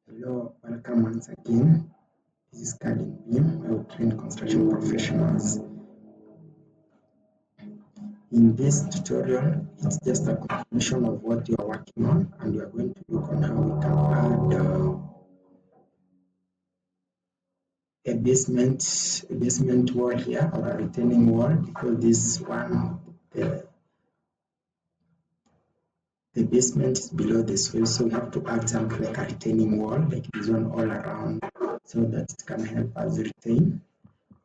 Hello, welcome once again. This is Carding Beam, where we train construction professionals. In this tutorial, it's just a continuation of what you are working on, and we are going to look on how we can add a basement wall here, or a retaining wall, because this one, the basement is below the soil, so we have to add something like a retaining wall, like this one all around, so that it can help us retain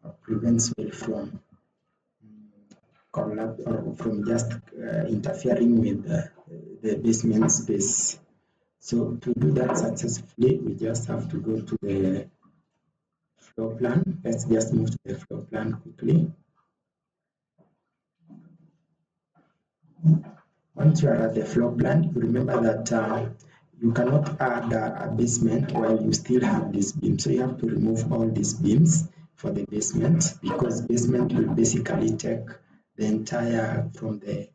or prevent soil from collapse or from just interfering with the basement space. So to do that successfully, we just have to go to the floor plan. Let's just move to the floor plan quickly. Once you are at the floor plan, you remember that you cannot add a basement while you still have this beam. So you have to remove all these beams for the basement, because basement will basically take the entire, from the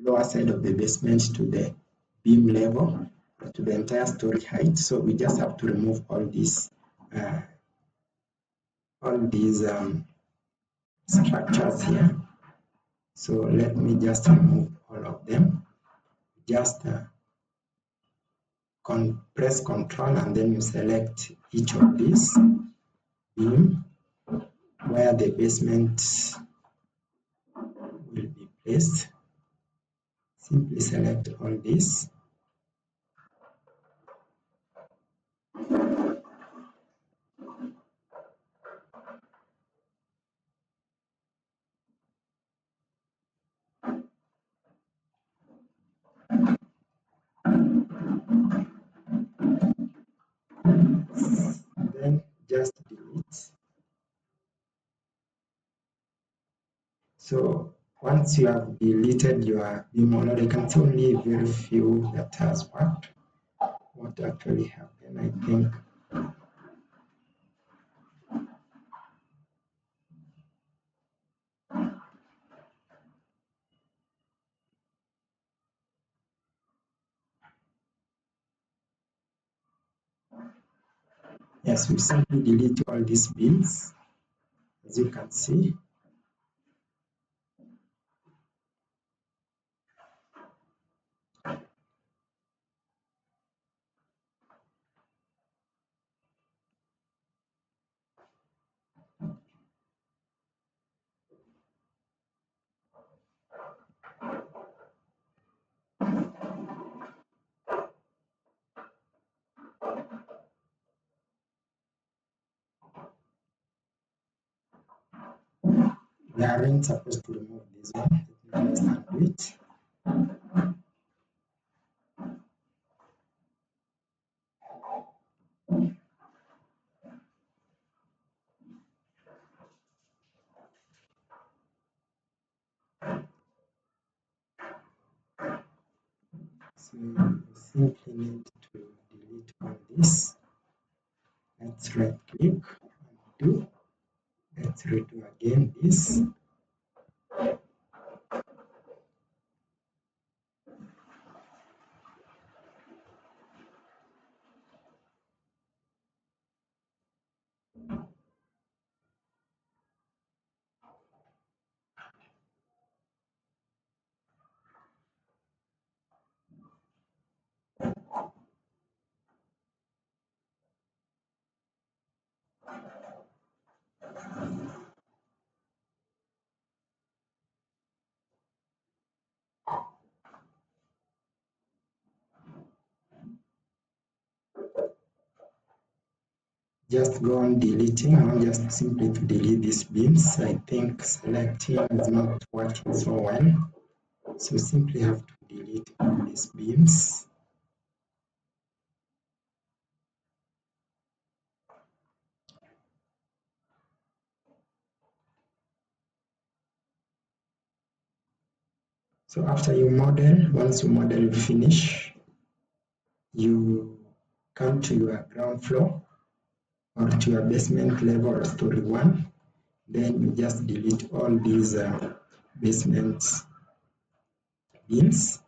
lower side of the basement to the beam level, to the entire story height. So we just have to remove all these structures here. So let me just remove all of them. Just press Control and then you select each of these beam where the basement will be placed. Simply select all these. Then just delete. So once you have deleted your beam model, you can see only very few that has worked. What actually happened, I think. Yes, we simply delete all these beams, as you can see. We aren't supposed to remove this one. Let me just undo it. So you simply need to delete all this. Let's right click, undo. Let's redo again this. Just go on deleting, not just simply to delete these beams. I think selecting is not working so well. So simply have to delete all these beams. So after you model, once you model finish, you come to your ground floor or to your basement level or story 1. Then you just delete all these basement beams.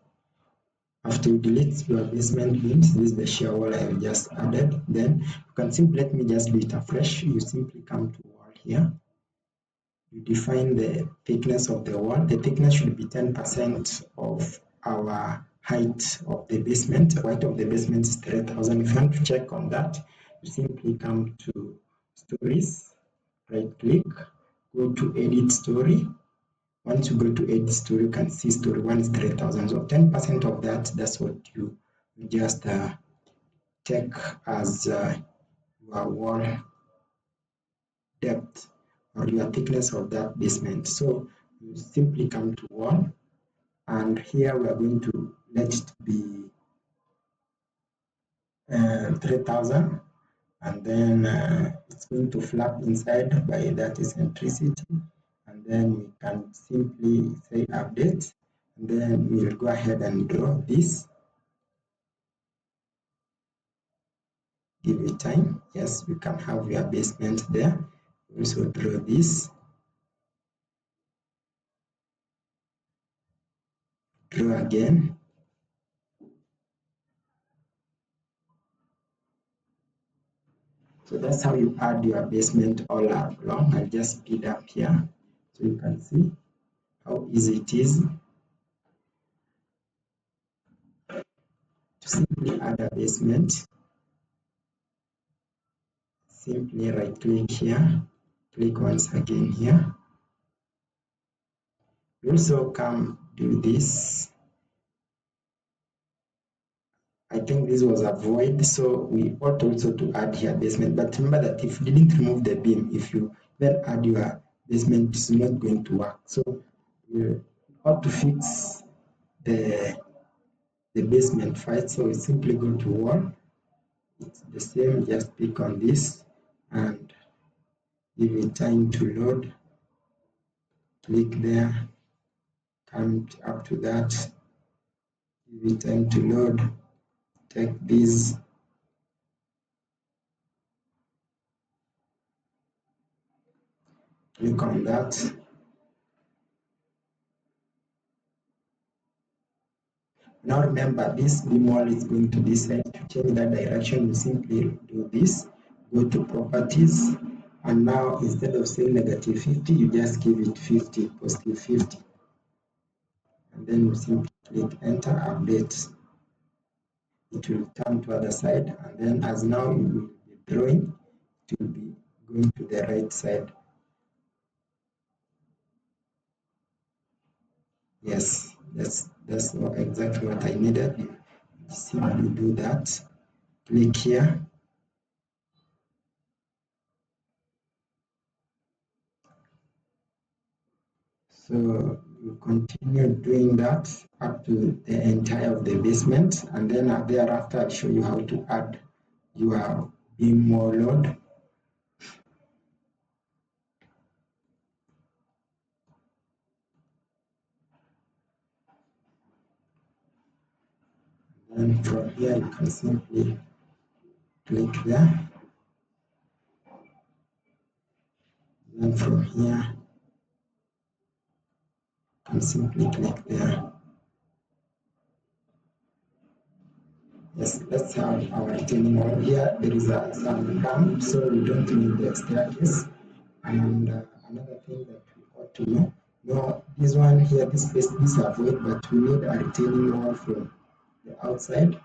After you delete your basement beams, this is the shear wall I have just added. Then you can simply, let me just do it afresh. You simply come to wall here. You define the thickness of the wall. The thickness should be 10% of our height of the basement. The height of the basement is 3,000. If you want to check on that, you simply come to stories, right click, go to edit story. Once you go to edit story, you can see story 1 is 3,000. So 10% of that, that's what you just take as your wall depth or your thickness of that basement. So you simply come to wall, and here we are going to let it be 3,000, and then it's going to flap inside by that eccentricity, and then we can simply say update, and then we'll go ahead and draw this. Give it time. Yes, we can have your basement there. Also draw this. Draw again. So that's how you add your basement all along. I'll just speed up here so you can see how easy it is to simply add a basement. Simply right click here, click once again here. You also come do this. I think this was a void, so we ought also to add here basement. But remember that if you didn't remove the beam, if you then add your basement, it's not going to work. So you ought to fix the basement first. So we simply go to wall. It's the same, just click on this and give it time to load. Click there, come up to that, give it time to load. Take this, click on that. Now remember, this beam wall is going to this side. To change that direction, you simply do this, go to properties, and now instead of saying -50, you just give it 50, +50. And then you simply click enter, update. It will turn to the other side, and then as now you will be drawing, it will be going to the right side. Yes, that's exactly what I needed. You simply do that. Click here. So you continue doing that up to the entire of the basement, and then thereafter I'll show you how to add your beam wall load. And from here you can simply click there. And from here you can simply click there. Yes, let's have our retaining wall here. There is some ramp, so we don't need the staircase. And another thing that we ought to know, this one here, this space, this are void, but we need a retaining wall from the outside.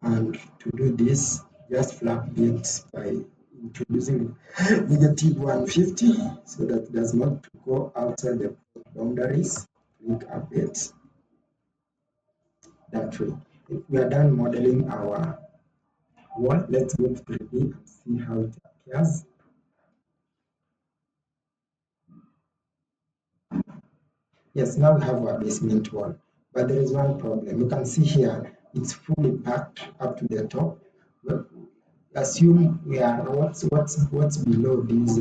And to do this, just flap it by introducing -150 so that it does not go outside the boundaries. Click update. That way. If we are done modeling our wall, let's go to 3D and see how it appears. Yes, now we have our basement wall, but there is one problem. You can see here, it's fully packed up to the top. Well, assume we are what's below these.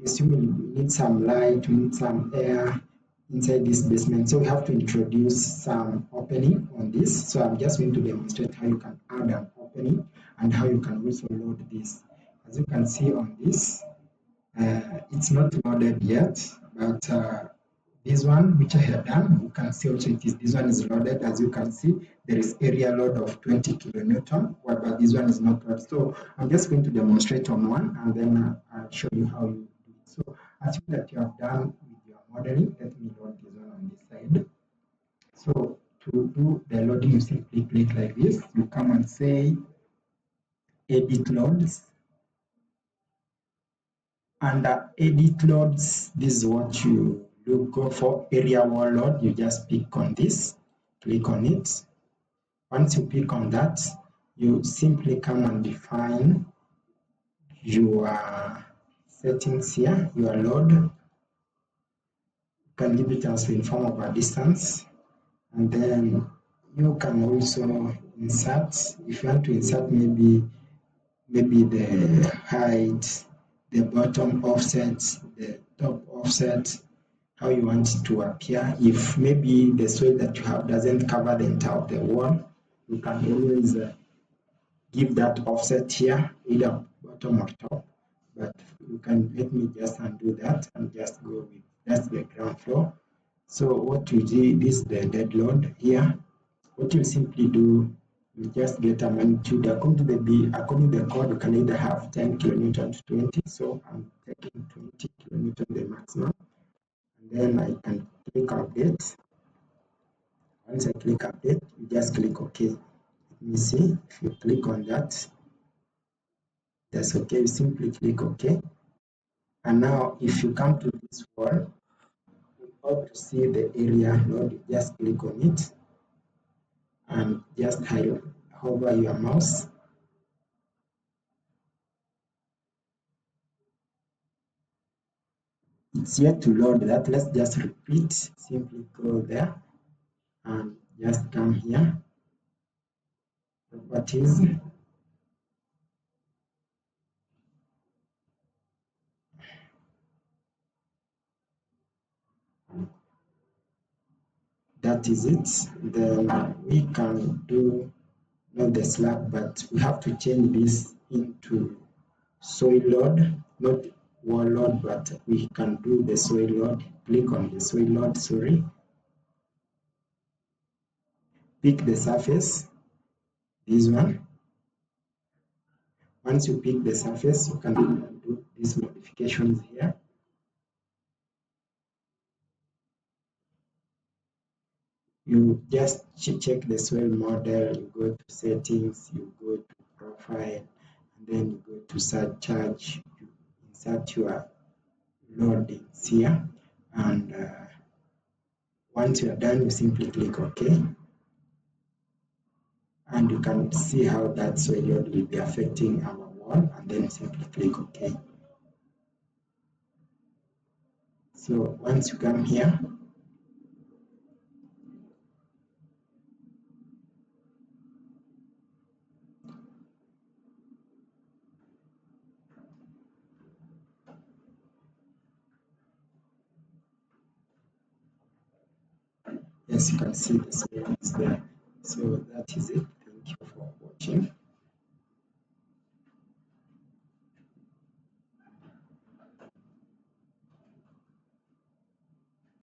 Assume we need some light, we need some air inside this basement, so we have to introduce some opening on this. So I'm just going to demonstrate how you can add an opening and how you can also load this. As you can see on this, it's not loaded yet, but this one which I have done, you can see also it is this one is loaded. As you can see, there is area load of 20 kilonewton, but this one is not loaded. So I'm just going to demonstrate on one, and then I'll show you how you do it. So assume that you have done with your modeling. Let me load this one on this side. So to do the loading, you simply click like this. You come and say edit loads. Under edit loads, this is what you go for. Area wall load, you just pick on this, click on it. Once you pick on that, you simply come and define your settings here, your load. You can give it as in form of a distance, and then you can also insert, if you want to insert maybe the height, the bottom offset, the top offset, how you want it to appear. If maybe the soil that you have doesn't cover the entire of the wall, you can always give that offset here, either bottom or top. But you can let me just undo that and just go with that's the ground floor. So what you do, this is the dead load here. What you simply do, you just get a magnitude according to the code. You can either have 10 kilonewton to 20. So I'm taking 20 kilonewton the maximum, and then I can click update. Once I click update, you just click OK. Let me see if you click on that. That's okay. You simply click OK. And now, if you come to this wall, you ought to see the area node. You just click on it and just hover your mouse. It's yet to load that. Let's just repeat. Simply go there and just come here. Properties. That is it. Then we can do not the slab, but we have to change this into soil load, not wall load, but we can do the soil load. Click on the soil load, sorry. Pick the surface, this one. Once you pick the surface, you can do these modifications here. You just check the soil model, you go to settings, you go to profile, and then you go to surcharge, you insert your loadings here, and once you are done, you simply click OK. And you can see how that soil load will be affecting our wall, and then simply click OK. So once you come here, yes, you can see the soil is there. So that is it. Thank you for watching.